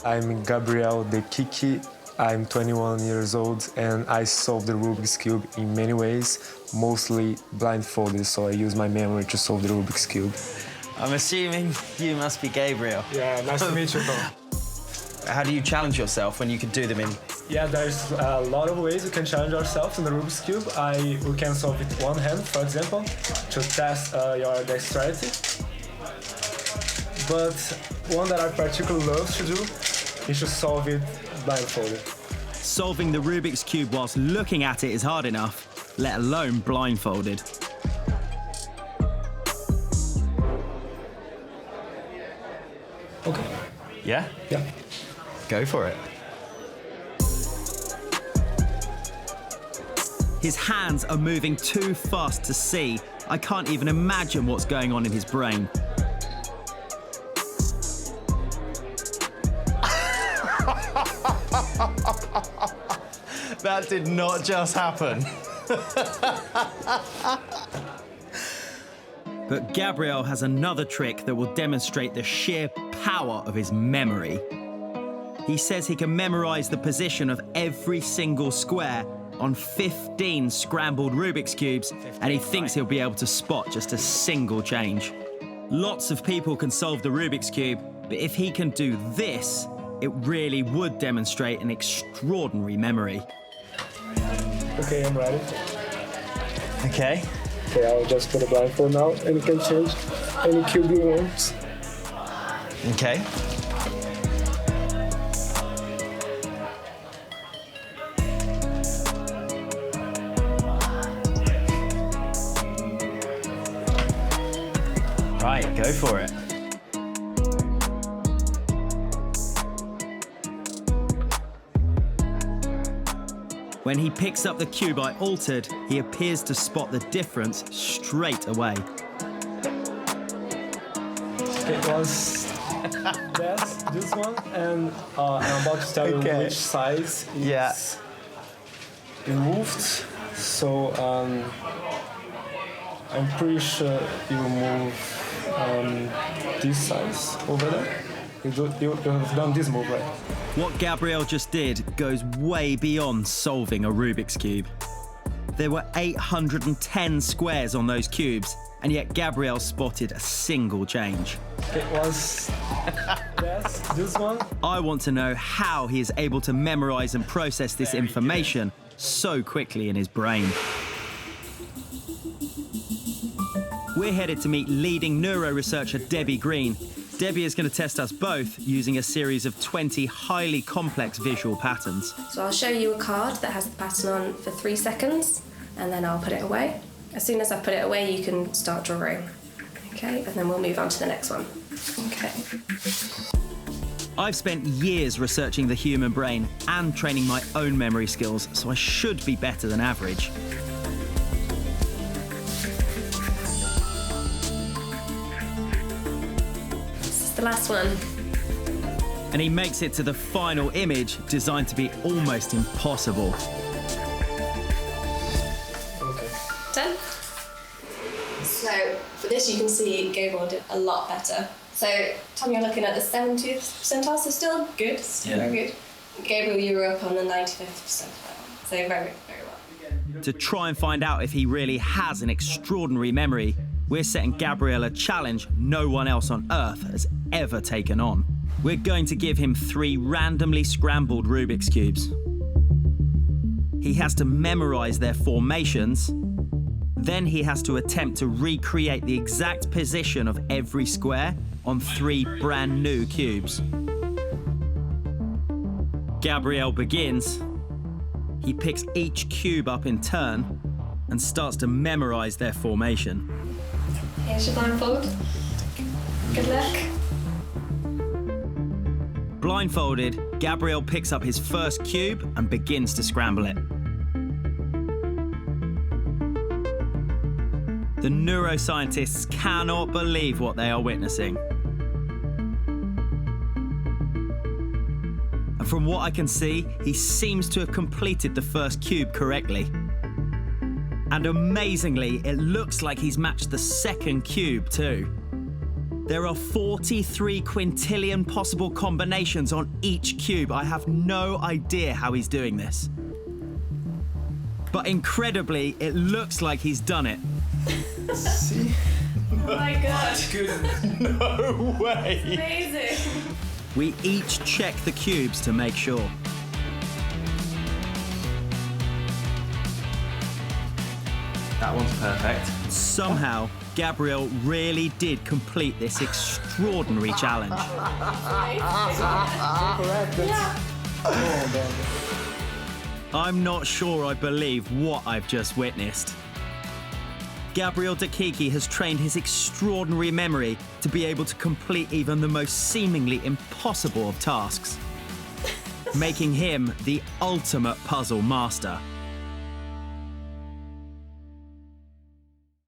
I'm Gabriel Dechichi. I'm 21 years old and I solve the Rubik's Cube in many ways, mostly blindfolded, so I use my memory to solve the Rubik's Cube. I'm assuming you must be Gabriel. Yeah, nice to meet you, Tom. How do you challenge yourself when you can do them in? Yeah, there's a lot of ways you can challenge ourselves in the Rubik's Cube. We can solve with one hand, for example, to test your dexterity. But one that I particularly love to do is to solve it blindfolded. Solving the Rubik's Cube whilst looking at it is hard enough, let alone blindfolded. Okay. Yeah? Yeah. Go for it. His hands are moving too fast to see. I can't even imagine what's going on in his brain. That did not just happen. But Gabriel has another trick that will demonstrate the sheer power of his memory. He says he can memorize the position of every single square on 15 scrambled Rubik's Cubes, and he thinks he'll be able to spot just a single change. Lots of people can solve the Rubik's Cube, but if he can do this, it really would demonstrate an extraordinary memory. Okay, I'm ready. Okay. Okay, I'll just put a blindfold now, and you can change any cube you want. Okay. Right, go for it. When he picks up the cube I altered, he appears to spot the difference straight away. It was this one, and I'm about to tell you which size is removed. So I'm pretty sure you move this size over there. You have done this move, right? What Gabriel just did goes way beyond solving a Rubik's Cube. There were 810 squares on those cubes, and yet Gabriel spotted a single change. It was this one. I want to know how he is able to memorize and process this information so quickly in his brain. We're headed to meet leading neuro researcher Debbie Green. Debbie is going to test us both using a series of 20 highly complex visual patterns. So I'll show you a card that has the pattern on for 3 seconds, and then I'll put it away. As soon as I put it away, you can start drawing. Okay, and then we'll move on to the next one. Okay. I've spent years researching the human brain and training my own memory skills, so I should be better than average. The last one. And he makes it to the final image, designed to be almost impossible. Okay. 10. So for this, you can see Gabriel did a lot better. So Tom, you're looking at the 70th percentile, so still good, very good. Gabriel, you were up on the 95th percentile, so very, very well. To try and find out if he really has an extraordinary memory, we're setting Gabriel a challenge no one else on Earth has ever taken on. We're going to give him 3 randomly scrambled Rubik's Cubes. He has to memorize their formations. Then he has to attempt to recreate the exact position of every square on 3 brand new cubes. Gabriel begins. He picks each cube up in turn and starts to memorize their formation. Here's your blindfold. Good luck. Blindfolded, Gabriel picks up his first cube and begins to scramble it. The neuroscientists cannot believe what they are witnessing. And from what I can see, he seems to have completed the first cube correctly. And amazingly, it looks like he's matched the second cube too. There are 43 quintillion possible combinations on each cube. I have no idea how he's doing this. But incredibly, it looks like he's done it. See? Oh my god. No way. Amazing. We each check the cubes to make sure. That one's perfect. Somehow, Gabriel really did complete this extraordinary challenge. I'm not sure I believe what I've just witnessed. Gabriel Dechichi has trained his extraordinary memory to be able to complete even the most seemingly impossible of tasks, making him the ultimate puzzle master.